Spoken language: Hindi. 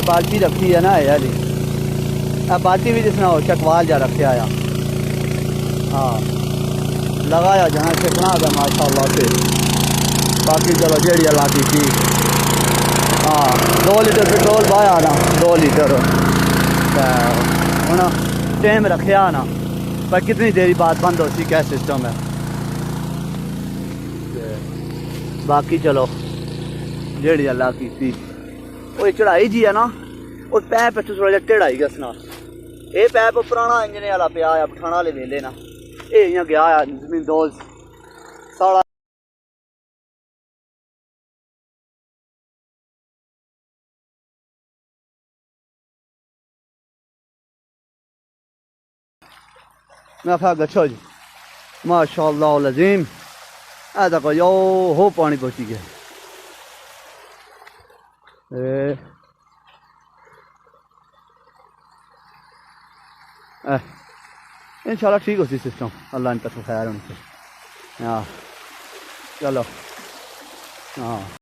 बाल्टी रखी है ना यार, बाल्टी भी जिसने हो चकवाल जा रखे आया। हाँ लगाया जहाँ छिकना था माशाल्लाह से। बाकी चलो जेड़ी अल्लाह की थी। हाँ 2 लीटर पेट्रोल पाया ना, 2 लीटर हूँ टाइम रखा ना, पर कितनी देरी बाद बंद होती क्या सिस्टम है। बाकी चलो जेड़ी अल्लाह की थी। वो चढ़ाई जी है ना, उस पैप इतों थोड़ा जहा टेढ़ा ही घसना। ये पैप पुराना इंजने वाला पिया आ पठाना वाले वेले ना, ये इं गया आ जमीन दो साला। मैं आखा गच्छो जी माशाअल्लाह लजीम, ऐ तक यो हो पानी पहुंची गया। इंशाल्लाह ठीक होती सिस्टम, अल्लाह ने तरफ खैर उनसे। हाँ चलो हाँ।